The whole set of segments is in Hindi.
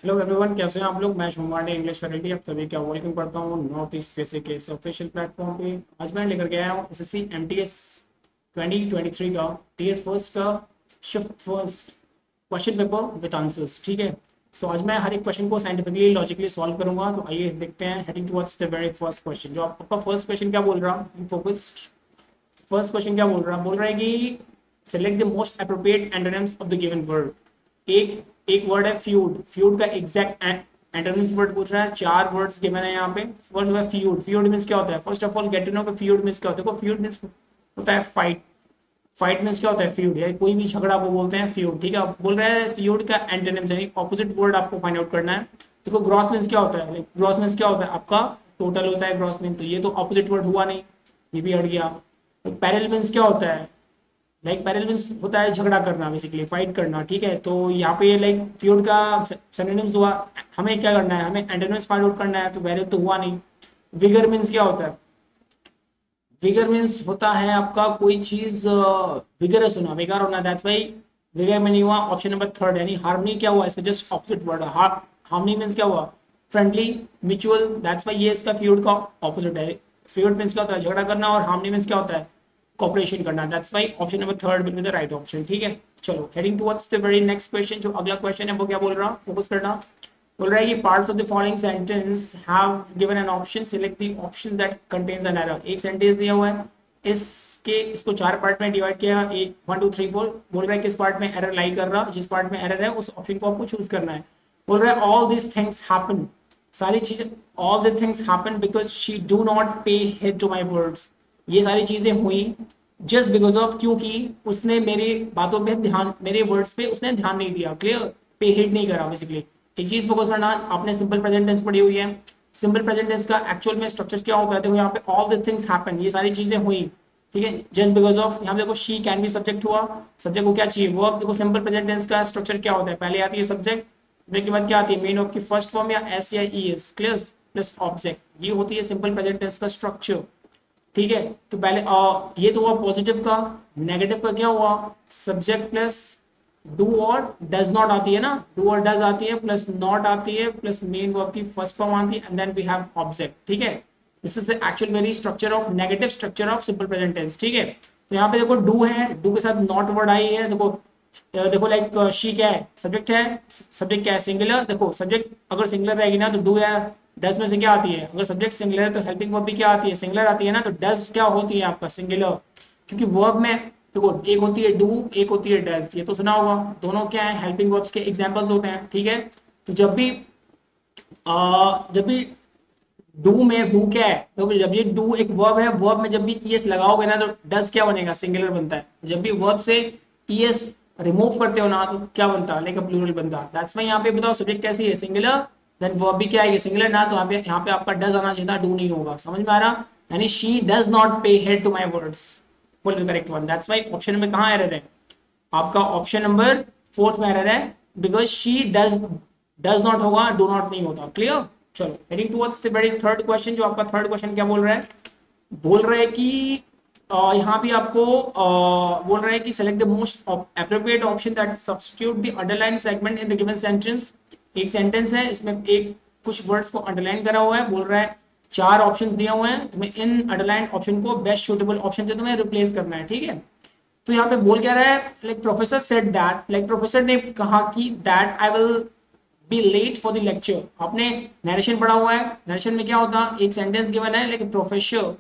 हेलो एवरीवन, कैसे हैं आप लोग। मैं शुमार इंग्लिश फैकल्टी आप सभी का वेलकम करता हूँ नॉर्थ ईस्ट बेसिक के इस ऑफिशियल प्लेटफॉर्म पे। आज मैं लेकर के आया हूँ एसएससी एमटीएस 2023 का टीयर फर्स्ट का shift first question paper with answers. ठीक है, सो आज मैं हर एक क्वेश्चन को साइंटिफिकली लॉजिकली सॉल्व करूंगा। तो आइए देखते हैं, heading towards the very first question. जो आपका फर्स्ट क्वेश्चन क्या बोल रहा है, फोकस्ड फर्स्ट क्वेश्चन क्या बोल रहा है कि select the most appropriate antonyms of the given word. एक एक वर्ड है फ्यूड। फ्यूड का एग्जैक्ट एंटोनिम्स वर्ड पूछ रहा है। चार वर्ड्स गिवन है यहाँ पे। फर्स्ट है फ्यूड। फ्यूड मींस क्या होता है, first of all get to know कि फ्यूड मींस क्या होता है। देखो फ्यूड मींस होता है फाइट। फाइट मींस क्या होता है, फ्यूड है कोई भी झगड़ा को बोलते हैं फ्यूड। ठीक है, अब बोल रहे हैं फ्यूड का एंटोनिम्स यानी ऑपोजिट वर्ड आपको फाइंड आउट करना है। देखो ग्रॉस मींस क्या होता है, ग्रॉस मींस क्या होता है आपका टोटल होता है ग्रॉस मीन। तो ये तो ऑपोजिट वर्ड हुआ नहीं, ये भी हट गया। पैरेलल मींस क्या होता है, लाइक पैरेलल मींस होता है झगड़ा करना, बेसिकली फाइट करना। ठीक है, तो यहाँ पे लाइक फ्यूड का सिनोनिम्स हुआ। हमें क्या करना है, हमें एंटोनिम्स फाइंड आउट करना है, तो वैलिड तो हुआ नहीं। विगर मींस क्या होता है, विगर मींस होता है आपका कोई चीज विगरस होना, विगर होना, दैट्स व्हाई विगर में नहीं हुआ। ऑप्शन नंबर थर्ड यानी हार्मनी क्या हुआ, इसका जस्ट ऑपोजिट वर्ड है। हार्मनी मींस क्या हुआ, फ्रेंडली, म्यूचुअल, दैट्स व्हाई ये इसका फ्यूड का ऑपोजिट है। फ्यूड मींस क्या होता है, झगड़ा करना, और हार्मनी मींस क्या होता है, कॉपरेशन करना। That's why option number third will be the right option. ठीक है, चलो heading towards the very next question. जो अगला क्वेश्चन है वो क्या बोल रहा, फोकस करना। बोल रहा है कि parts of the following sentence have given an option, select the option that contains an error. एक सेंटेंस दिया हुआ है, इसको चार पार्ट में डिवाइड किया, एक 1 2 3 4। बोल रहा है किस पार्ट में एरर लाई कर रहा, जिस पार्ट में एरर है उस ऑप्शन को आपको चूज करना है। बोल रहा है ऑल दिस थिंग्स हैपन, सारी चीजें, all the things happen because she do not pay heed to my words. ये सारी चीजें हुई जस्ट बिकॉज ऑफ, क्योंकि उसने मेरी बातों पे ध्यान, मेरे वर्ड्स पे उसने ध्यान नहीं दिया। क्लियर, पे हेड नहीं करा बेसिकली। एक चीज फोकस करना, आपने सिंपल प्रेजेंट टेंस पढ़ी हुई है। सिंपल प्रेजेंट टेंस का एक्चुअल में स्ट्रक्चर क्या होता है, देखो यहाँ पे ऑल द थिंग्स हैपन, ये सारी चीजें हुई। ठीक है, जस्ट बिकॉज ऑफ, यहाँ देखो शी कैन बी सब्जेक्ट हुआ, सब्जेक्ट को क्या चाहिए वो। अब देखो सिंपल प्रेजेंट टेंस का स्ट्रक्चर क्या होता है, पहले आती है सब्जेक्ट, के बाद क्या आती है मेन ऑफ की फर्स्ट फॉर्म या एस या E S, clear, plus object. ये होती है सिंपल प्रेजेंट टेंस का स्ट्रक्चर। ठीक है, तो पहले ये तो हुआ पॉजिटिव का। नेगेटिव का क्या हुआ, सब्जेक्ट प्लस डू और डज नॉट आती है ना, डू और डज आती है, प्लस नॉट आती है, प्लस मेन वर्ब की फर्स्ट फॉर्म आती है, and then we have object. ठीक है, this is the actual very structure of negative structure of simple present tense. ठीक है, तो यहाँ पे देखो डू है, डू के साथ नॉट वर्ड आई है। देखो देखो लाइक शी क्या है, सब्जेक्ट है, सब्जेक्ट क्या है, सिंगुलर। देखो सब्जेक्ट अगर सिंगुलर रहेगी ना तो डू या डज में से क्या आती है, अगर सब्जेक्ट सिंगुलर है तो हेल्पिंग वर्ब भी क्या आती है, सिंगुलर आती है ना। तो डज क्या होती है आपका, सिंगुलर। क्योंकि वर्ब में देखो एक होती है डू, एक होती है डज, ये तो सुना होगा। दोनों क्या है, हेल्पिंग वर्ब्स के एग्जांपल्स होते हैं। ठीक है, तो जब भी डू में डू क्या है, तो जब ये डू एक वर्ब है, वर्ब में जब भी ईएस लगाओगे ना तो डज क्या बनेगा, सिंगुलर बनता है। जब भी वर्ब से ईएस रिमूव करते हो ना तो क्या बनता है, लाइक प्लूरल बनता है। दैट्स व्हाई यहाँ पे बताओ सब्जेक्ट कैसी है, सिंगुलर, देन वर्ब भी क्या है, सिंगुलर ना, तो यहाँ पे आपका डज आना चाहिए था, डू नहीं होगा। समझ में आ रहा, यानी she does not pay heed to my words, full correct one. That's why option में कहाँ एरर है, आपका ऑप्शन नंबर फोर्थ में एरर है, बिकॉज शी डज नॉट होगा, डू नॉट नहीं होता। क्लियर, चलो heading towards the very third question. जो आपका थर्ड क्वेश्चन क्या बोल रहा है, बोल रहा है कि यहाँ भी आपको बोल रहा है कि select the most appropriate option that substitute the underline segment in the given sentence. एक सेंटेंस है, इसमें एक कुछ वर्ड्स को अंडरलाइन करा हुआ है। बोल रहा है चार ऑप्शन दिए हुए हैं, तुम्हें इन अंडरलाइन ऑप्शन को बेस्ट सूटेबल ऑप्शन से तुम्हें रिप्लेस करना है। ठीक है, तो यहाँ पे बोल क्या रहा है, like professor said that, like professor ने कहा कि that I will be late for the lecture. आपने नरेशन पढ़ा हुआ है, नरेशन में क्या होता है, एक सेंटेंस गिवन है, लाइक प्रोफेसर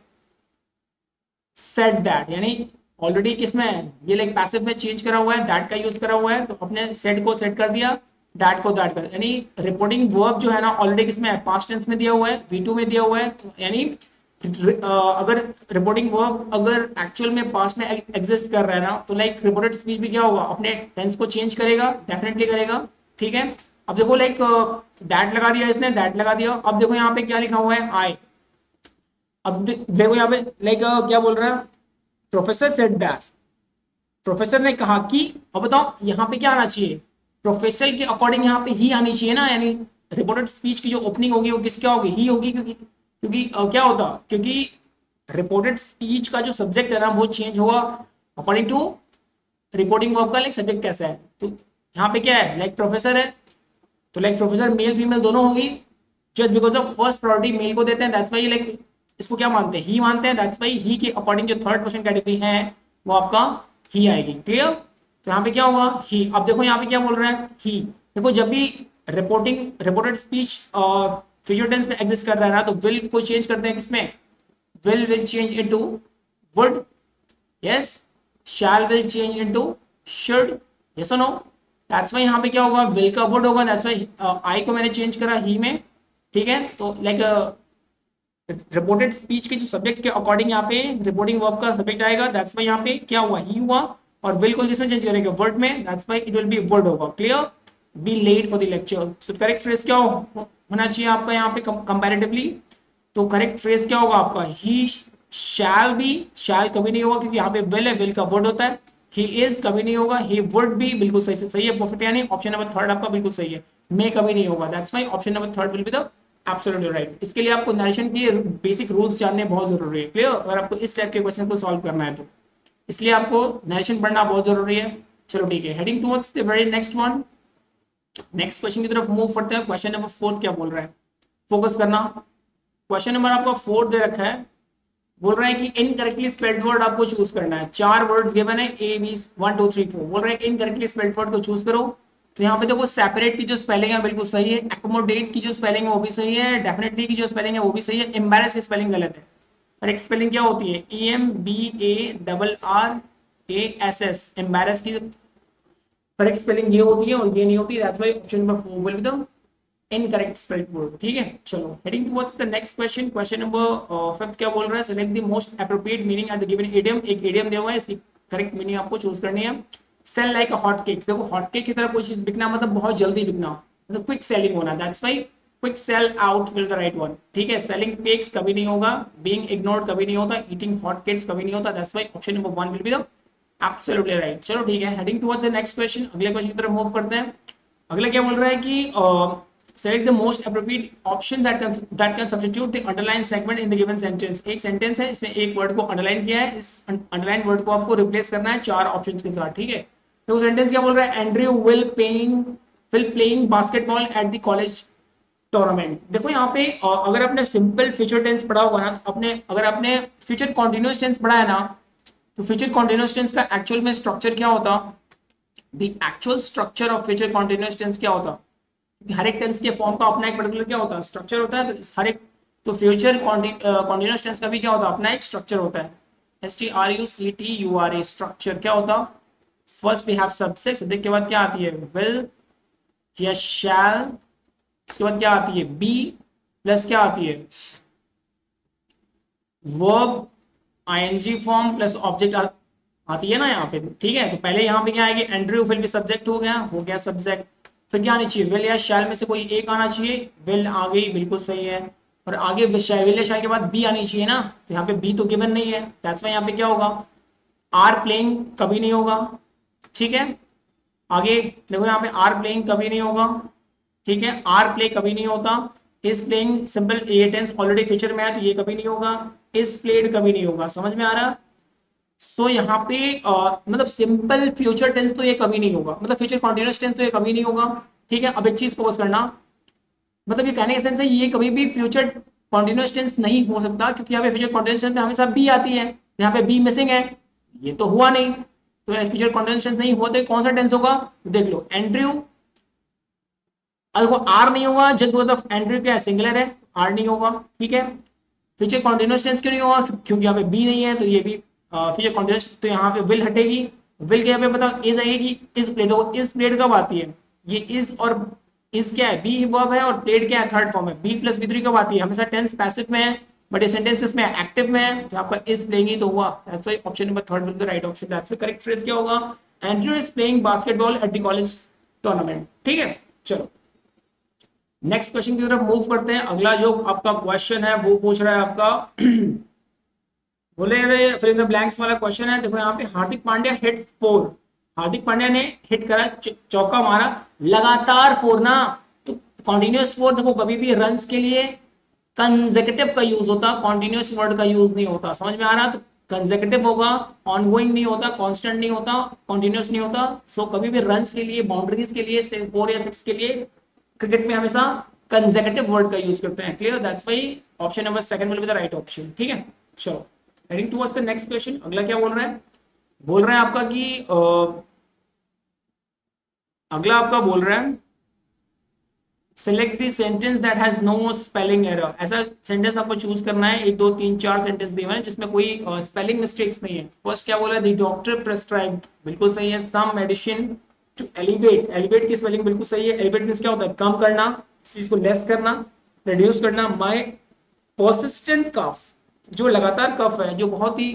सेड दैट, यानी ऑलरेडी किसमें है ये, लाइक पैसिव में चेंज करा हुआ है, दैट का यूज करा हुआ है, तो अपने सेड को सेट कर दिया, दैट को दैट कर, यानी रिपोर्टिंग वर्ब जो है ना ऑलरेडी किसमें है, पास्ट टेंस में दिया हुआ है, V2 में दिया हुआ है। तो यानी अगर रिपोर्टिंग वर्ब अगर एक्चुअल में पास्ट में एग्जिस्ट कर रहा है ना, तो लाइक रिपोर्टेड स्पीच भी क्या होगा, अपने टेंस को चेंज करेगा, डेफिनेटली करेगा। ठीक है, अब देखो लाइक दैट लगा दिया इसने, दैट लगा दिया। अब देखो यहाँ पे क्या लिखा हुआ है, आई। अब देखो यहाँ पे लाइक क्या बोल रहा है, प्रोफेसर सेड दैट, प्रोफेसर ने कहा कि। अब बताओ यहाँ पे क्या आना चाहिए, प्रोफेसर के अकॉर्डिंग यहाँ पे ही आनी चाहिए ना, यानी रिपोर्टेड स्पीच की जो ओपनिंग होगी वो किस क्या होगी, ही होगी। क्योंकि क्या होता, क्योंकि रिपोर्टेड स्पीच का जो सब्जेक्ट है ना वो चेंज होगा अकॉर्डिंग टू रिपोर्टिंग वर्ब का, लाइक सब्जेक्ट कैसा है। तो यहाँ पे क्या है, लाइक प्रोफेसर है, तो लाइक प्रोफेसर मेल फीमेल दोनों होगी, just because of first priority male को देते हैं, दैट्स वाई लाइक इसको क्या मानते हैं, ही मानते हैं, दैट्स वाई ही के अकॉर्डिंग जो थर्ड पर्सन कैटेगरी है वो आपका ही आएगी। क्लियर? तो यहाँ पे क्या होगा, ही। अब देखो यहाँ पे क्या बोल रहा है, ही। देखो जब भी रिपोर्टेड स्पीच फ्यूचर टेंस में एग्जिस्ट कर रहा है ना, तो विल को चेंज करते हैं किसमें, will change into would, yes, shall will change into should, yes or no, that's why यहाँ पे क्या होगा, will का would होगा, that's why I को मैंने चेंज करा ही में, ठीक है। तो लाइक रिपोर्टेड स्पीच के जो सब्जेक्ट के अकॉर्डिंग यहाँ पे रिपोर्टिंग वर्ब का सब्जेक्ट आएगा, दैट्स वाई यहाँ पे क्या हुआ, ही हुआ, और विल को किसमें चेंज करेंगे, वर्ड में, that's why it will be word होगा। Clear? Be late for the lecture, so correct phrase क्या होना चाहिए आपका यहाँ पे कंपैरेटिवली, तो करेक्ट फ्रेज क्या होगा आपका, ही शैल बी, शैल कभी नहीं होगा क्योंकि यहाँ पे विल है, विल का वर्ड होता है, ही इज कभी नहीं होगा, ही वुड बी बिल्कुल सही है, परफेक्ट, यानी ऑप्शन नंबर थर्ड आपका बिल्कुल सही है, मे कभी नहीं होगा, that's why option number third will be the absolutely right. इसके लिए आपको नरेशन के बेसिक रूल्स जानने बहुत जरूरी है। क्लियर? अगर आपको इस टाइप के क्वेश्चन को सॉल्व करना है तो इसलिए आपको नरेशन पढ़ना बहुत जरूरी है। चलो ठीक है, heading towards the very next one, next question की तरफ मूव करते हैं। क्वेश्चन नंबर 4 क्या बोल रहा है, फोकस करना। क्वेश्चन नंबर आपका 4 दे रखा है, बोल रहा है कि इनकरेक्टली स्पेल्ड वर्ड आपको चूज करना है। 4 वर्ड्स गिवन है, ए बी 1 2 3 4, बोल रहा है इनकरेक्टली स्पेल्ड वर्ड को चूज करो। तो यहाँ पे देखो सेपरेट की जो स्पेलिंग है बिल्कुल सही है, एकोमोडेट की जो स्पेलिंग है वो भी सही है, डेफिनेटली की जो स्पेलिंग है वो भी सही है, एम्बैरेस की स्पेलिंग गलत है। करेक्ट स्पेलिंग क्या होती है, EMBARRASS, एम्बैरेस की करेक्ट स्पेलिंग ये होती है और ये नहीं होती, that's why option number 4 will be the incorrect spelled word. ठीक है, चलो heading towards the next question. Question number 5 क्या बोल रहा है, select the most appropriate meaning at the given idiom. एक इडियम दिया हुआ है, इसकी करेक्ट मीनिंग आपको चूज करनी है। Sell like a hot cake, देखो हॉट केक की तरह कोई चीज बिकना मतलब बहुत जल्दी बिकना, मतलब क्विक सेलिंग होना, that's why quick sell out will the right one. ठीक है, सेलिंग केक्स कभी नहीं होगा, बीइंग इग्नोर्ड कभी नहीं होता, ईटिंग हॉट केक्स कभी नहीं होता, that's why option number 1 will be the absolutely right. चलो ठीक है, heading towards the next question, अगले क्वेश्चन की तरफ मूव करते हैं। अगला क्या बोल रहा है कि select the most appropriate option that can substitute the underline segment in the given sentence। एक सेंटेंस है, इसमें एक वर्ड को अंडरलाइन किया है, इस अंडरलाइन वर्ड को आपको रिप्लेस करना है 4 ऑप्शंस के साथ। ठीक है, तो सेंटेंस क्या बोल रहा है, Andrew will playing basketball at the college tournament. देखो यहाँ पे अगर आपने सिंपल फ्यूचर टेंस पढ़ा होगा ना, तो अगर आपने फ्यूचर कॉन्टिन्यूअस टेंस पढ़ा है ना, तो फ्यूचर कॉन्टिन्यूअस टेंस का एक्चुअल में स्ट्रक्चर क्या होता, the actual structure of future continuous tense क्या होता, हर एक टेंस के फॉर्म का अपना एक पर्टिकुलर क्या होता है, स्ट्रक्चर होता है। तो हर एक, तो फ्यूचर कॉन्टिन्यूअस टेंस का भी क्या होता है, अपना एक स्ट्रक्चर होता है, STRUCTURA, स्ट्रक्चर क्या होता, first we have subject, subject के बाद क्या आती है, विल या शैल, उसके बाद क्या आती है, बी, प्लस क्या आती है, verb ING form plus object आती है ना यहाँ पे। ठीक है, तो पहले यहाँ पे क्या आएगी, एंड्रयू फिर भी सब्जेक्ट हो गया सब्जेक्ट, फिर क्या आनी चाहिए, विल या शैल में से कोई एक आना चाहिए, विल आ गई, बिल्कुल सही है, और आगे विल या शैल के बाद बी आनी चाहिए ना, तो यहाँ पे बी तो गिवन नहीं है, दैट्स व्हाई यहाँ पे क्या होगा, आर प्लेइंग कभी नहीं होगा। ठीक है, आगे देखो यहाँ पे आर प्लेइंग कभी नहीं होगा, ठीक है, आर प्ले कभी नहीं होता, इज प्लेइंग सिंपल ये टेंस ऑलरेडी फ्यूचर में है तो ये कभी नहीं होगा, इज प्लेड कभी नहीं होगा, समझ में आ रहा। सो यहाँ पे मतलब सिंपल फ्यूचर टेंस तो ये कभी नहीं होगा, मतलब फ्यूचर कॉन्टिन्यूअस टेंस तो ये कभी नहीं होगा। ठीक है, अब एक चीज फोकस करना, मतलब ये कहने के सेंस है ये कभी भी फ्यूचर कॉन्टिन्यूअस टेंस नहीं हो सकता, क्योंकि यहाँ पे फ्यूचर कॉन्टिन्यूअस टेंस में हमेशा बी आती है, यहाँ पे बी मिसिंग है, ये तो हुआ नहीं, तो फ्यूचर कॉन्टिन्यूअस टेंस नहीं हुआ तो कौन सा टेंस होगा, देख लो, एंड्रयू, देखो आर नहीं होगा, जब मतलब एंड्रयू क्या है, सिंगुलर है, आर नहीं होगा। ठीक है, फ्यूचर कॉन्टिन्यूअस टेंस क्यों नहीं होगा, क्योंकि यहाँ पे बी नहीं है, तो ये भी फ्यूचर कॉन्टिन्यूअस, तो यहाँ पे विल हटेगी, विल के यहाँ पे बताओ इज आएगी, इज प्लेड होगा, इज प्लेड कब आती है, ये इज और इज क्या है, बी वर्ब है, और प्लेड क्या है, थर्ड फॉर्म है, बी प्लस बी3 कब आती है, हमेशा टेंस पैसिव में है, बट ये सेंटेंसेस में एक्टिव में है, तो आपका इज प्लेइंग तो हुआ, that's why option number third will be the right option, that's why correct phrase क्या होगा, Andrew is playing basketball at the college tournament. ठीक है, चलो नेक्स्ट क्वेश्चन की तरफ मूव करते हैं। अगला जो आपका क्वेश्चन है वो पूछ रहा है आपका बोले फिर इन द ब्लैंक्स वाला क्वेश्चन है। देखो यहाँ पे हार्दिक पांड्या हिट्स 4, हार्दिक पांड्या ने हिट करा, चौका मारा, लगातार 4 ना, तो कॉन्टिन्यूअस 4 देखो कभी भी रन्स के लिए कंसेक्यूटिव का यूज होता, कॉन्टिन्यूअस वर्ड का यूज नहीं होता, समझ में आ रहा, तो कंसेक्यूटिव होगा, ऑनगोइंग नहीं होता, कांस्टेंट नहीं होता, कॉन्टिन्यूअस नहीं होता। सो कभी भी रन्स के लिए, बाउंड्रीज के लिए 4 या 6 के लिए क्रिकेट में हमेशा कंसेक्यूटिव वर्ड का यूज करते हैं। Clear, that's why option number second will be the right option. ठीक है, चलो heading towards the next question. अगला क्या बोल रहा है? बोल रहा है आपका कि अगला आपका बोल रहा है select the sentence that has no spelling error. ऐसा सेंटेंस आपको चूज करना है, एक दो तीन चार सेंटेंस दिए हुए हैं जिसमें कोई स्पेलिंग मिस्टेक्स नहीं है। फर्स्ट क्या बोला? द डॉक्टर प्रेस्क्राइब्ड, बिल्कुल सही है। Some medicine to elevate, elevate की स्पेलिंग बिल्कुल सही है। एलिवेट मींस क्या होता है? कम करना, किसी चीज को लेस करना, रिड्यूस करना। माय पर्सिस्टेंट कफ, जो लगातार कफ है, जो बहुत ही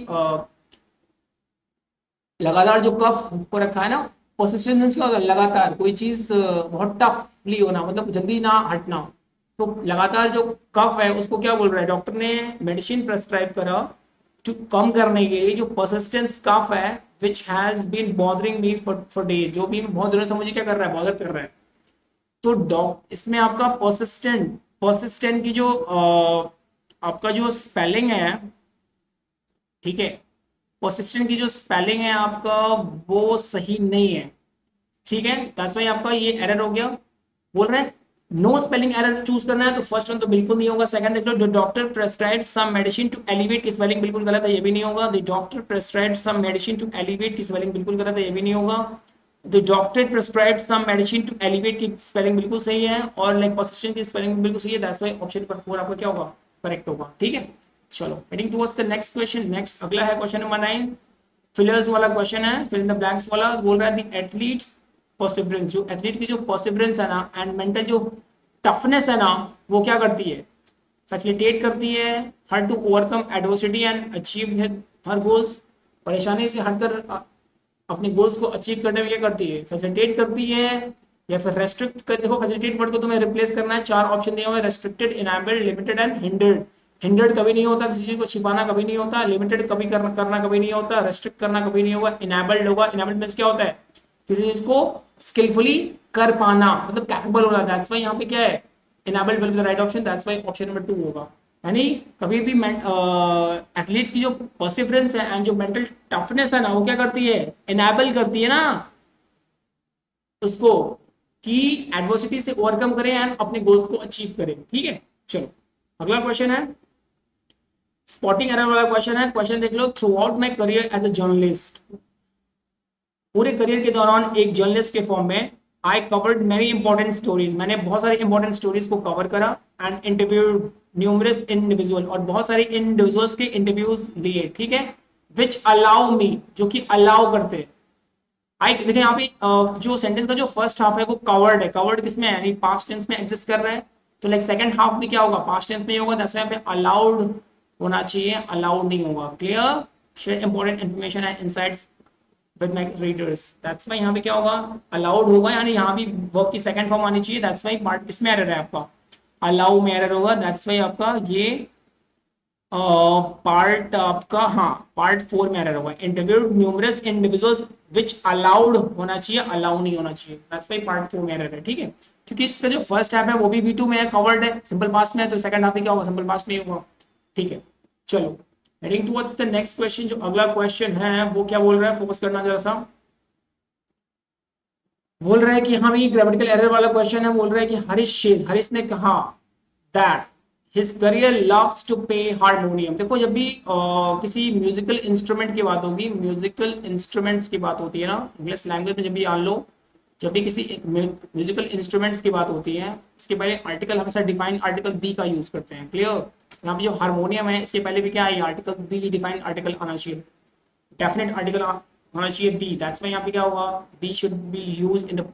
लगातार जो कफ को रखा है ना, परसिस्टेंस क्या होता है? लगातार कोई चीज बहुत टफली होना, मतलब जल्दी ना हटना। तो लगातार जो कफ है उसको क्या बोल रहा है? डॉक्टर ने मेडिसिन प्रेस्क्राइब करा टू कम करने के लिए जो परसिस्टेंस कफ है, which has been bothering me for days, जो भी बहुत दिनों से मुझे क्या कर रहा है? बॉदर कर रहा है। तो डॉक इसमें आपका परसिस्टेंट, परसिस्टेंट की जो आपका जो स्पेलिंग है, ठीक है, परसिस्टेंट की जो स्पेलिंग है आपका वो सही नहीं है। ठीक है, दैट्स व्हाई आपका ये एरर हो गया। बोल रहे हैं नो स्पेलिंग एरर चूज करना है, तो फर्स्ट वन तो बिल्कुल नहीं होगा। सेकंड देख लो, the doctor prescribed some medicine to elevate की स्पेलिंग बिल्कुल गलत है, ये भी नहीं होगा। The doctor prescribed some medicine to elevate की स्पेलिंग बिल्कुल गलत है, ये भी नहीं होगा। The doctor prescribed some medicine to elevate की स्पेलिंग बिल्कुल सही है, और लाइक परसिस्टेंट की स्पेलिंग बिल्कुल सही है। दैट्स व्हाई ऑप्शन नंबर 4 आपका क्या होगा? करेक्ट होगा। ठीक है, चलो heading towards the next question. Next अगला है क्वेश्चन नंबर 9, फिलर्स वाला क्वेश्चन है, फिल इन द ब्लैंक्स वाला। बोल रहा है द एथलीट्स परसिवरेंस, जो एथलीट की जो परसिवरेंस है ना, एंड मेंटल जो टफनेस है ना, वो क्या करती है? फैसिलिटेट करती है her to overcome adversity and achieve her goals. परेशानी से हटकर अपने गोल्स को अचीव करने में क्या करती है? फैसिलिटेट करती है, या फिर रेस्ट्रिक्ट कर। देखो फैसिलिटेट वर्ड को तुम्हें रिप्लेस करना है, चार ऑप्शन दिए हुए, restricted, enabled, limited and hindered. Hindered कभी नहीं होता, किसी चीज को छिपाना कभी नहीं होता। लिमिटेड कभी करना कभी नहीं होता। रेस्ट्रिक्ट करना कभी नहीं होगा। इनेबल्ड होगा। इनेबल्ड मींस क्या होता है? किसी चीज को स्किलफुली कर पाना, मतलब कैपेबल होना। दैट्स व्हाई यहाँ पे क्या है? Enabled will be the right option. That's why option number 2 होगा। यानी कभी भी एथलीट्स की जो परसिवरेंस है एंड जो मेंटल टफनेस है ना, वो क्या करती है? इनेबल करती है ना उसको, कि एडवर्सिटी से ओवरकम करें एंड अपने गोल्स को अचीव करें। ठीक है, चलो अगला क्वेश्चन है स्पॉटिंग एरर वाला क्वेश्चन है। क्वेश्चन देख लो, throughout my career as a journalist, पूरे करियर के दौरान एक जर्नलिस्ट के फॉर्म में, I covered many important stories, मैंने बहुत सारी इंपॉर्टेंट स्टोरीज को कवर करा, एंड इंटरव्यूड न्यूमरस इंडिविजुअल, और बहुत सारे इंडिविजुअल्स के इंटरव्यूज लिए। ठीक है, विच अलाउ मी, जो कि अलाउ करते। आई देखिए यहाँ पे जो सेंटेंस का जो फर्स्ट हाफ है वो कवर्ड है। कवर्ड किसमें है? यानी पास्ट टेंस में एग्जिस्ट कर रहा है, तो लाइक सेकंड हाफ भी क्या होगा? पास्ट टेंस में ही होगा। दैट्स व्हाई यहाँ पे अलाउड होना चाहिए, अलाउड नहीं होगा। Clear, share important information and insights with my readers. That's why यहाँ पे क्या होगा? अलाउड होगा, यानी यहाँ भी वर्ब की सेकंड फॉर्म आनी चाहिए। दैट्स व्हाई पार्ट इसमें एरर है आपका, अलाउ में एरर होगा। दैट्स व्हाई आपका ये पार्ट आपका, हाँ, पार्ट 4 में एरर होगा। Interviewed numerous individuals which allowed होना चाहिए, अलाउ नहीं होना चाहिए। दैट्स व्हाई पार्ट 4 में एरर है। ठीक है, क्योंकि इसका जो फर्स्ट हाफ है वो भी V2 में है, कवर्ड है, सिंपल पास्ट में है, तो सेकंड हाफ में क्या होगा? सिंपल पास्ट में ही होगा। ठीक है, चलो heading towards the next question. जो अगला क्वेश्चन है वो क्या बोल रहा है? फोकस करना जरा सा। बोल रहा है कि हम ये ग्रामेटिकल एरर वाला क्वेश्चन है। बोल रहा है कि हरीश ने कहा that his career loves to play harmonium. देखो जब भी किसी म्यूजिकल इंस्ट्रूमेंट की बात होगी, म्यूजिकल इंस्ट्रूमेंट्स की बात होती है ना, इंग्लिश लैंग्वेज में जब भी आन लो, जब भी किसी म्यूजिकल इंस्ट्रूमेंट्स की बात होती है, उसके पहले आर्टिकल हमेशा डिफाइन आर्टिकल दी का यूज करते हैं। क्लियर, यहाँ पे जो हारमोनियम है इसके पहले भी क्या है? आर्टिकल दी, डिफाइन आर्टिकल आना चाहिए, डेफिनेट आर्टिकल होना चाहिए दी। दैट्स व्हाई यहाँ पे क्या होगा? The should be use in the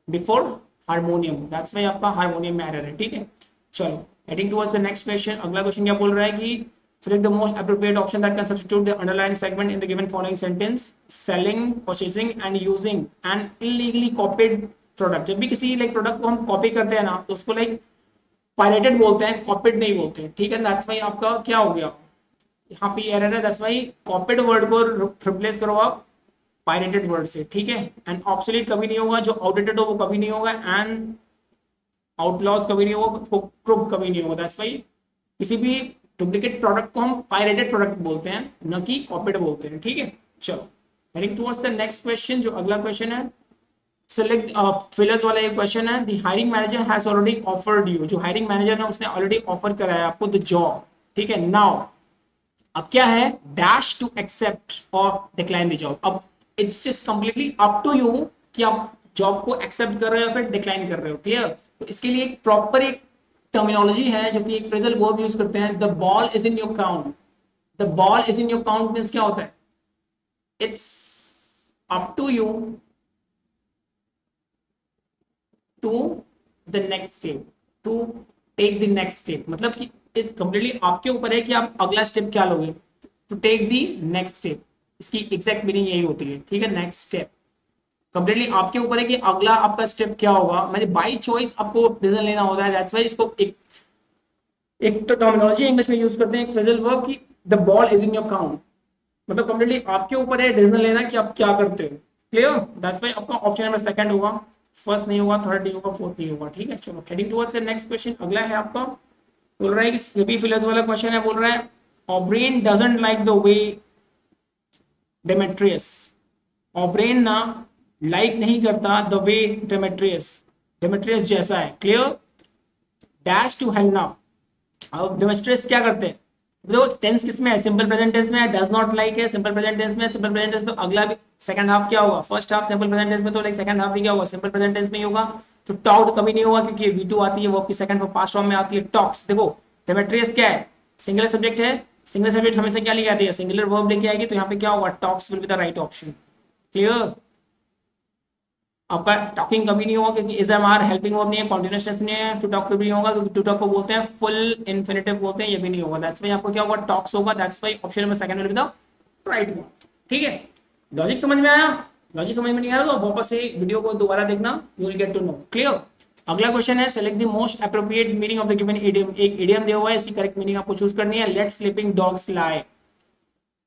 before harmonium. That's why आपका हारमोनियम में एरर है। ठीक है, चलो heading towards the next question. अगला क्वेश्चन क्या बोल रहा है कि select the most appropriate option that can substitute the underlying segment in the given following sentence: selling, purchasing and using an illegally copied product। जब भी किसी लाइक प्रोडक्ट को हम कॉपी करते हैं ना, तो उसको लाइक पायरेटेड बोलते हैं, कॉपीड नहीं बोलते हैं। ठीक है, दैट्स व्हाई आपका क्या हो गया? यहाँ पे एरर है। दैट्स व्हाई कॉपीड वर्ड को रिप्लेस करो आप पायरेटेड वर्ड से। ठीक है, एंड ऑब्सोलीट कभी नहीं होगा, जो आउटडेटेड हो वो कभी नहीं होगा, एंड आउटलॉज कभी नहीं होगा, क्रुक कभी नहीं होगा। दैट्स व्हाई किसी भी डुप्लीकेट प्रोडक्ट को हम पायरेटेड प्रोडक्ट बोलते हैं, न कि कॉपीड बोलते हैं। ठीक है, चलो heading towards the next question. जो अगला क्वेश्चन है सेलेक्ट फिलर्स वाला एक क्वेश्चन है, the hiring manager has already offered you, जो हायरिंग मैनेजर है उसने ऑलरेडी ऑफर कराया आपको द जॉब, ठीक है। नाउ अब क्या है, डैश टू एक्सेप्ट और डिक्लाइन द जॉब। अब it's just completely up to you कि आप जॉब को एक्सेप्ट कर रहे हो या फिर डिक्लाइन कर रहे हो, क्लियर। तो इसके लिए एक प्रॉपर एक टर्मिनोलॉजी है जो कि एक फ्रेजल वर्ब यूज करते हैं, the ball is in your count. The ball is in your count means क्या होता है, it's up to you to the next step, to take the next step, मतलब कि इट्स कंप्लीटली आपके ऊपर है कि आप अगला स्टेप क्या लोगे, to take the next step. इसकी एग्जैक्ट मीनिंग यही होती है, ठीक है। नेक्स्ट स्टेप कंप्लीटली आपके ऊपर है कि अगला आपका स्टेप क्या होगा, मतलब बाय चॉइस आपको डिसीजन लेना होता है। दैट्स व्हाई इसको एक टर्मिनोलॉजी इंग्लिश में यूज करते हैं, एक फ्रेजल वर्ब की the ball is in your count, मतलब कंप्लीटली आपके ऊपर है डिसीजन लेना कि आप क्या करते हो, क्लियर। दैट्स व्हाई आपका ऑप्शन नंबर सेकंड होगा, फर्स्ट नहीं होगा, थर्ड नहीं होगा, फोर्थ नहीं होगा, ठीक है। चलो heading towards the next question, अगला है आपका, बोल रहा है कि सभी फिलर्स वाला क्वेश्चन है, बोल रहा है Oberon doesn't like the way Demetrius. Oberon ना लाइक नहीं करता द वे डेमेट्रियस, डेमेट्रियस जैसा है, clear. Dash to help now. अब डेमेट्रियस क्या करते हैं, देखो टेंस किस में है, सिंपल प्रेजेंट टेंस में है, डज नॉट लाइक है सिंपल प्रेजेंट टेंस में, सिंपल प्रेजेंट टेंस में अगला भी सेकंड हाफ क्या होगा, first half simple present tense में, तो लाइक सेकंड हाफ भी क्या होगा, सिंपल प्रेजेंट टेंस में ही होगा। तो टॉक्ड कभी नहीं होगा क्योंकि V2 आती है, वो आपकी सेकंड फॉर्म पास्ट फॉर्म में आती है, टॉक्स। देखो डेमेट्रियस क्या है, सिंगुलर सब्जेक्ट है, सिंगुलर सब्जेक्ट हमेशा क्या लेके आती है, सिंगुलर वर्ब लेके आएगी, तो यहाँ पे क्या होगा, talks will be the right option, clear. आपका टॉकिंग कभी नहीं होगा क्योंकि is am are helping verb नहीं है, कॉन्टिन्यूअस टेंस नहीं है। टू टॉक कभी नहीं होगा क्योंकि टू टॉक को बोलते हैं फुल इन्फिनिटिव बोलते हैं, ये भी नहीं होगा। दैट्स व्हाई आपको क्या होगा, टॉक्स होगा। That's why option number second will be the right one, ठीक है। लॉजिक समझ में आया, लॉजिक समझ में नहीं आ रहा तो वापस से वीडियो को दोबारा देखना, you will get to know, clear. अगला क्वेश्चन है, select the most appropriate meaning of the given idiom. एक इडियम दिया हुआ है, इसकी करेक्ट मीनिंग आपको चूज करनी है। लेट स्लीपिंग डॉग्स लाई,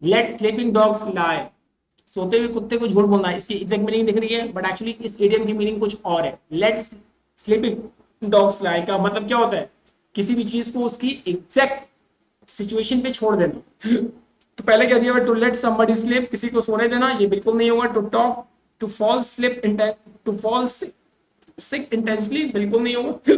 लेट स्लीपिंग डॉग्स लाई, सोते हुए कुत्ते को झूठ बोलना है, इसकी एग्जैक्ट मीनिंग दिख रही है, बट एक्चुअली इस इडियम की मीनिंग कुछ और है। लेट स्लीपिंग डॉग्स लाई का मतलब क्या होता है, किसी भी चीज को उसकी एग्जैक्ट सिचुएशन पे छोड़ देना। तो पहले क्या दिया हुआ, टू लेट समबडी स्लीप, किसी को सोने देना, ये बिल्कुल नहीं होगा। To talk, to fall slip, to fall sick intentionally, बिल्कुल नहीं होगा।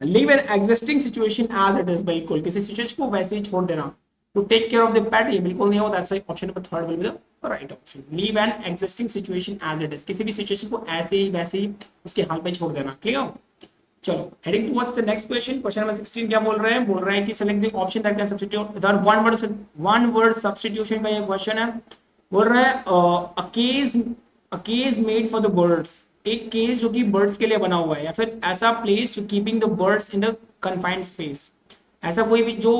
Leave an existing situation as it is, बिल्कुल किसी सिचुएशन को वैसे ही छोड़ देना। To take care of the pet, ये बिल्कुल नहीं होगा। That's why option number third will be the right option. Leave an existing situation as it is, किसी भी सिचुएशन को ऐसे ही वैसे ही उसके हाल पे छोड़ देना, क्लियर। चलो heading towards the next question, question number 16 क्या बोल रहे हैं, बोल रहा है कि select the option that can substitute the one word substitution का ये क्वेश्चन है। बोल रहा है a cage made for the birds, एक केज जो कि बर्ड्स के लिए बना हुआ है, या फिर ऐसा place to keeping the birds in the confined space. ऐसा कोई भी जो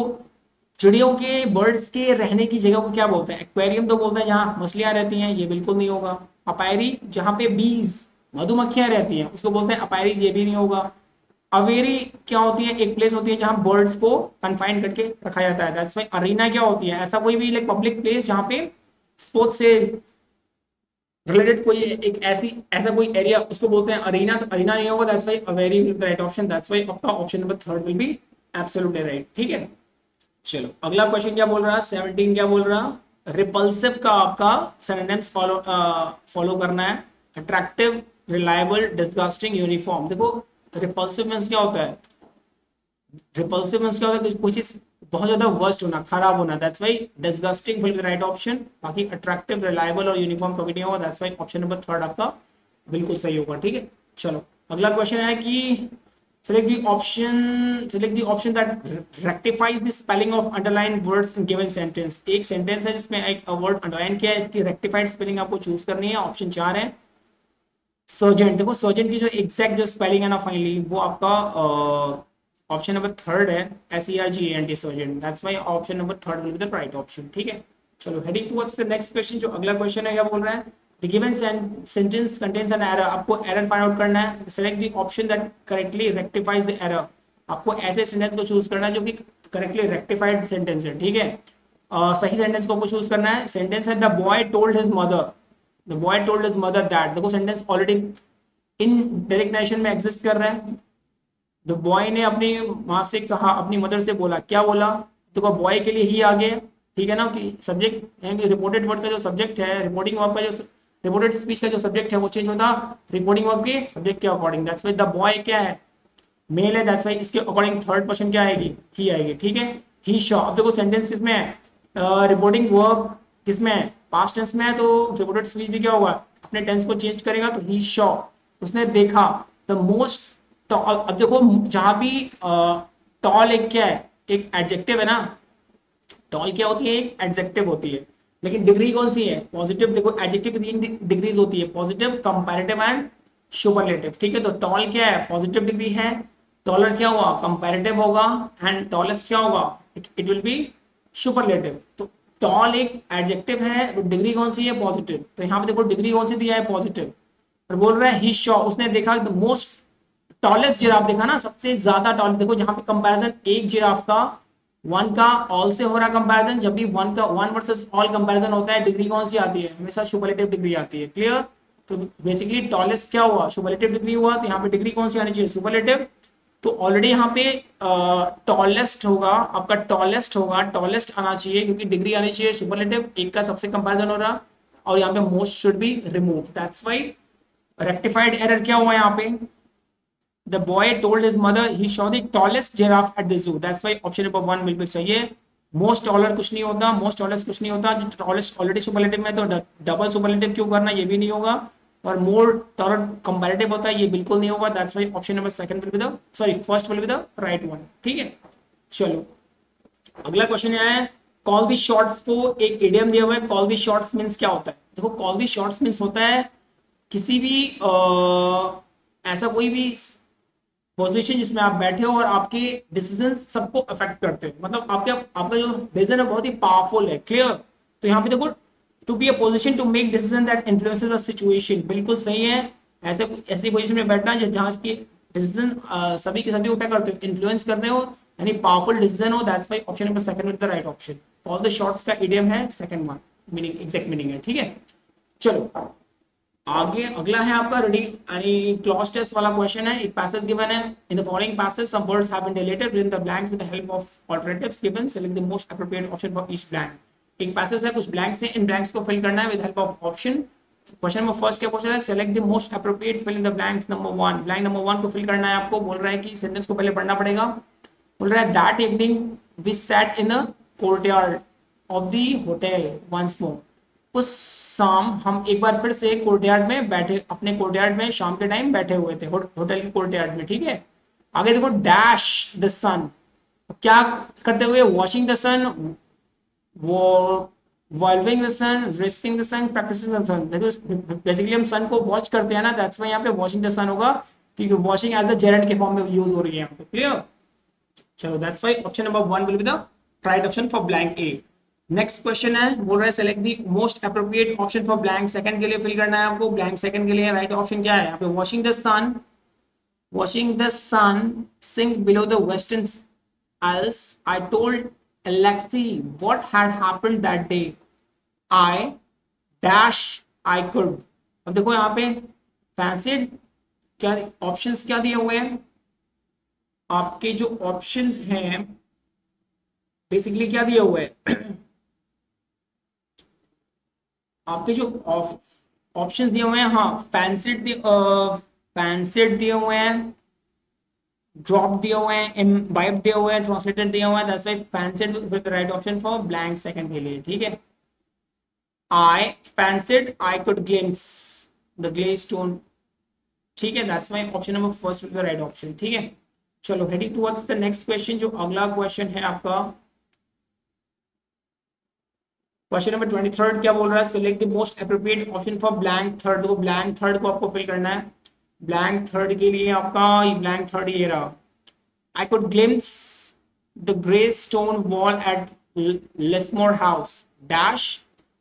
चिड़ियों के बर्ड्स के रहने की जगह को क्या बोलते हैं, एक्वेरियम तो बोलते हैं जहाँ मछलियां रहती हैं, ये बिल्कुल नहीं होगा। अपायरी जहाँ पे बीज मधुमक्खियां रहती हैं उसको बोलते हैं अपायरी, ये भी नहीं होगा। अवेरी क्या होती है, एक प्लेस होती है जहां बर्ड्स को कन्फाइन करके रखा जाता है। दैट्स व्हाई अरीना क्या होती है, ऐसा कोई भी लाइक पब्लिक प्लेस जहां पे स्पोर्ट्स से रिलेटेड कोई एक ऐसा कोई एरिया, उसको बोलते हैं अरीना, तो अरीना नहीं होगा। That's why aviary will be the right option. That's why आपका option number third will be absolutely right, ठीक है। चलो अगला क्वेश्चन क्या बोल रहा है, 17 क्या बोल रहा है, रिपल्सिव का आपका सिनोनिम्स फॉलो करना है। Attractive, reliable, disgusting, uniform. देखो रिपल्सिव मींस क्या होता है, रिपल्सिव मींस क्या होता है, कुछ चीज बहुत ज्यादा वर्स्ट होना, खराब होना। That's why disgusting will be right option. बाकी अट्रैक्टिव, रिलायबल और यूनिफॉर्म कभी नहीं होगा। That's why option number third आपका बिल्कुल सही होगा, ठीक है। चलो अगला क्वेश्चन है कि select the option that rectifies the spelling of underlined words in given sentence। एक सेंटेंस है जिसमें एक वर्ड अंडरलाइन किया है, इसकी रेक्टिफाइड स्पेलिंग आपको चूज करनी है। ऑप्शन 4 है सर्जेंट। देखो सर्जेंट की जो एग्जैक्ट जो स्पेलिंग है ना फाइनली, वो आपका ऑप्शन नंबर थर्ड है, SERGANT, sergeant. That's why option number third will be the right option, ठीक है। चलो heading towards the next question, जो अगला क्वेश्चन है क्या बोल रहा है, the given sentence contains an error. आपको एरर फाइंड आउट करना है। Select the option that correctly rectifies the error. आपको ऐसे सेंटेंस को चूज करना है जो कि करेक्टली रेक्टिफाइड सेंटेंस है, ठीक है। सही सेंटेंस को आपको चूज करना है। सेंटेंस है the boy told his mother, the boy told his mother that. देखो sentence already in direct narration में एग्जिस्ट कर रहा है। द बॉय ने अपनी माँ से कहा, अपनी मदर से बोला, क्या बोला, तो बॉय के लिए ही आ गया, ठीक है ना, कि सब्जेक्ट यानी रिपोर्टेड वर्ड का जो सब्जेक्ट है, रिपोर्टिंग वर्ब का जो रिपोर्टेड स्पीच का जो सब्जेक्ट है वो चेंज होता रिपोर्टिंग वर्ब के सब्जेक्ट के according. That's why the boy क्या है, मेल है, दैट्स व्हाई इसके अकॉर्डिंग थर्ड पर्सन क्या आएगी, ही आएगी। ठीक है, ही शॉ। अब देखो सेंटेंस किसमें है, रिपोर्टिंग वर्ब किसमें है, पास्ट टेंस में है, तो रिपोर्टेड स्पीच भी क्या होगा, अपने टेंस को चेंज करेगा, तो ही शॉ, उसने देखा। द मोस्ट, अब देखो जहां भी टॉल एक क्या है, एक एडजेक्टिव है ना, टॉल क्या होती है, एक एडजेक्टिव होती है, लेकिन डिग्री कौन सी है, पॉजिटिव। देखो एडजेक्टिव की तीन डिग्रीज होती है, पॉजिटिव, कंपैरेटिव एंड सुपरलेटिव। ठीक है, तो टॉल क्या है, पॉजिटिव डिग्री है, टॉलर क्या हुआ, कंपैरेटिव होगा, एंड टॉलेस्ट क्या होगा, इट विल बी सुपरलेटिव। तो टॉल एक एडजेक्टिव है, तो डिग्री कौन सी है, पॉजिटिव। तो यहाँ पे देखो डिग्री कौन सी दिया है, पॉजिटिव। और बोल रहा है ही शॉ, उसने देखा द मोस्ट टॉलेस्ट जिराफ देखा ना, सबसे ज्यादा टॉल। देखो जहां पे कंपैरिजन एक जिराफ का वन का ऑल से हो रहा कंपैरिजन, जब भी वन का वन वर्सेस ऑल कंपैरिजन होता है, डिग्री कौन सी आती है, हमेशा सुपरलेटिव डिग्री आती है। क्लियर। तो बेसिकली टॉलेस्ट क्या हुआ, सुपरलेटिव डिग्री हुआ, तो यहाँ पे डिग्री कौन सी आनी चाहिए, सुपरलेटिव। तो ऑलरेडी यहाँ पे टॉलेस्ट होगा आपका, टॉलेस्ट होगा, टॉलेस्ट आना चाहिए, क्योंकि डिग्री आनी चाहिए सुपरलेटिव, एक का सबसे कंपैरिजन हो रहा, और यहाँ पे most should be remove. That's why rectified error क्या हुआ यहाँ पे, the boy told his mother he saw the tallest giraffe at the zoo. That's why option number 1 बिल्कुल सही है। मोस्ट टॉलर कुछ नहीं होता, मोस्ट टॉलेस्ट कुछ नहीं होता, जो टॉलेस्ट ऑलरेडी सुपरलेटिव में, तो डबल सुपरलेटिव क्यों करना, ये भी नहीं होगा। और मोर टॉलर कंपैरेटिव होता है, ये बिल्कुल नहीं होगा। That's why option number second will be the, sorry first will be the right one. ठीक है, चलो अगला क्वेश्चन है, कॉल द शॉट्स को एक इडियम दिया हुआ है, कॉल द शॉट्स मींस क्या होता है। देखो कॉल द शॉट्स मींस होता है किसी भी ऐसा कोई भी पोजीशन जिसमें आप बैठे हो और आपके डिसीजन सबको अफेक्ट करते हो, मतलब आपके आपका जो डिसीजन है बहुत ही पावरफुल है। क्लियर। तो यहाँ पे देखो to be a position to make decision that influences a situation, बिल्कुल सही है। ऐसे ऐसी पोजीशन में बैठना है जहां की डिसीजन सभी के सभी क्या करते हो, इन्फ्लुएंस कर रहे हो, यानी पावरफुल डिसीजन हो। That's why option number second with the right option. All the shots का इडियम है second one, meaning exact meaning है। ठीक है, चलो आगे अगला है आपका रेडी यानी क्लॉज टेस्ट वाला क्वेश्चन है। एक पैसेज गिवन है, in the following passage some words have been deleted, fill in the blanks with the help of alternatives given, select the most appropriate option for each blank. एक पैसेज है, कुछ ब्लैंक्स है, इन ब्लैंक्स को फिल करना है with help of option. Question number first क्या क्वेश्चन है, select the most appropriate, fill in the blanks. Number 1 blank number 1 को फिल करना है आपको। बोल रहा है कि सेंटेंस को पहले पढ़ना पड़ेगा। बोल रहा है that evening we sat in the courtyard of the hotel once more, उस शाम हम एक बार फिर से कोर्टयार्ड में बैठे, अपने कोर्टयार्ड में शाम के टाइम बैठे हुए थे, होटल के कोर्टयार्ड में। ठीक है, आगे देखो डैश द सन, क्या करते हुए, वॉशिंग द सन, वो revolving the sun, risking the sun, practising the sun. देखो बेसिकली हम सन को वॉच करते हैं ना, दैट्स व्हाई यहाँ पे वॉशिंग द सन होगा, क्योंकि वॉशिंग एज अ जेरेंट के फॉर्म में यूज हो रही है यहाँ पे। क्लियर। चलो that's why option number 1 will be the right option for blank A. Next question है, बोल रहा है select the most appropriate option for blank second के लिए फिल करना है आपको। ब्लैंक सेकंड के लिए राइट ऑप्शन क्या है यहाँ पे, washing the sun, washing the sun sink below the western isles, I told Alexi what had happened that day, I dash I could। अब देखो यहाँ पे फैंसिड क्या ऑप्शंस क्या दिए हुए हैं, आपके जो ऑप्शंस हैं बेसिकली क्या दिए हुए हैं आपके जो ऑप्शंस दिए हुए हैं, हाँ फैंसिड दिए हुए हैं, ड्रॉप दिए हुए हैं, इम्बाइब दिए हुए हैं, ट्रांसलेटेड दिए हुए हैं। That's why fancied with the right option for blank second के लिए। ठीक है, I fancied I could glimpse the glaze stone. ठीक है, that's why option number first with the right option. ठीक है, चलो heading towards the next question, जो अगला क्वेश्चन है आपका क्वेश्चन नंबर 23 क्या बोल रहा है, select the most appropriate option for blank third. तो ब्लैंक थर्ड को आपको फिल करना है। ब्लैंक थर्ड के लिए आपका ब्लैंक थर्ड ये रहा, I could glimpse the grey stone wall at Lismore house dash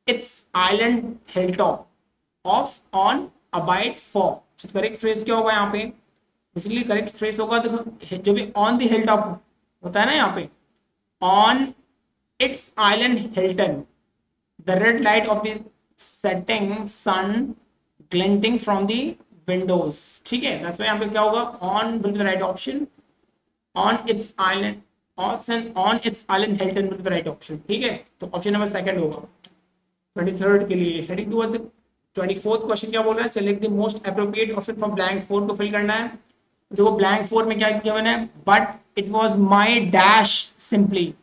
its island hilltop of on a bit for. Correct phrase क्या होगा यहाँ पे, बेसिकली करेक्ट फ्रेज होगा, देखो जो भी ऑन द हिलटॉप होता है ना यहाँ पे, on it's island Hilton, the red light of the setting sun glinting from the windows। ठीक है, that's why यहाँ पे क्या होगा, on will be the right option, on its island, on its island Hilton will be the right option। ठीक है, तो ऑप्शन नंबर सेकंड होगा 23rd के लिए। हेडिंग टुवर्ड्स 24th क्वेश्चन क्या बोल रहा है, select the most appropriate option for blank 4 को फिल करना है। देखो ब्लैंक 4 में क्या गिवन है, but it was my dash simply.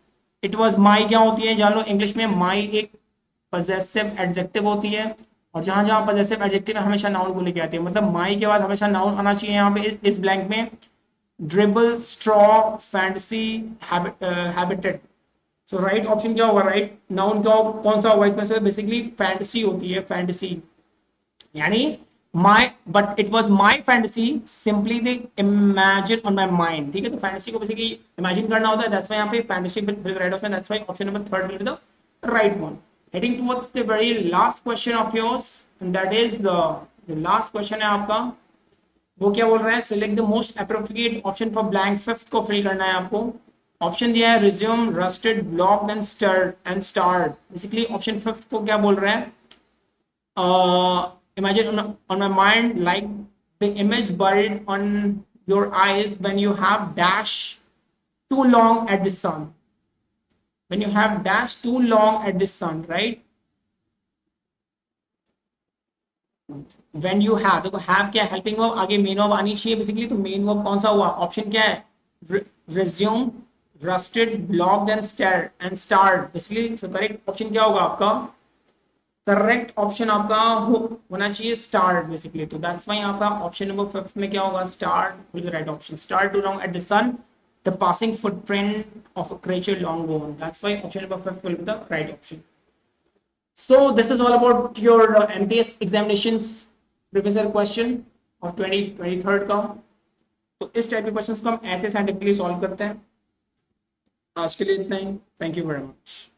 It was my क्या होती है जान लो, इंग्लिश में माय एक पजेसिव एडजेक्टिव होती है, और जहां जहां पजेसिव एडजेक्टिव है हमेशा नाउन को लेके आती है, मतलब माय के बाद हमेशा नाउन आना चाहिए यहाँ पे इस ब्लैंक में। Dribble, straw, fantasy, habited. So right option क्या होगा, राइट नाउन क्या कौन सा होगा इसमें से, बेसिकली फैंटेसी होती है, फैंटेसी। यानी my, but it was my fantasy simply the imagine on my mind, ठीक है। तो फैंटेसी को बेसिकली इमेजिन करना होता है, दैट्स व्हाई यहाँ पे fantasy right option, that's why option number 3 will be the right one. Heading towards the very last question of yours, and that is the last question है आपका। वो क्या बोल रहा है, select the most appropriate option for blank, fifth को फिल करना है आपको। ऑप्शन दिया है resume, rusted, blocked and starred. Basically option fifth को क्या बोल रहा है, imagine on my mind like the image buried on your eyes when you have dash too long at the sun, when you have dash too long at the sun, right? When you have, देखो have क्या, हेल्पिंग वर्ब आगे मेन वर्ब आनी चाहिए बेसिकली, तो मेन वर्ब कौन सा हुआ, ऑप्शन क्या है, resume, rusted, blocked and starred. Basically correct option क्या होगा आपका, करेक्ट ऑप्शन आपका होना चाहिए स्टार्ट बेसिकली। तो दैट्स व्हाई आपका ऑप्शन नंबर फिफ्थ में क्या होगा, start will be right option. Start to long at the sun, the passing footprint of a creature long gone, that's why option number fifth will be the right option. So this is all about your MTS examinations previous year question of 2023 का। तो इस टाइप के क्वेश्चंस को हम ऐसे साइंटिफिकली सॉल्व करते हैं। आज के लिए इतना ही, थैंक यू वेरी मच।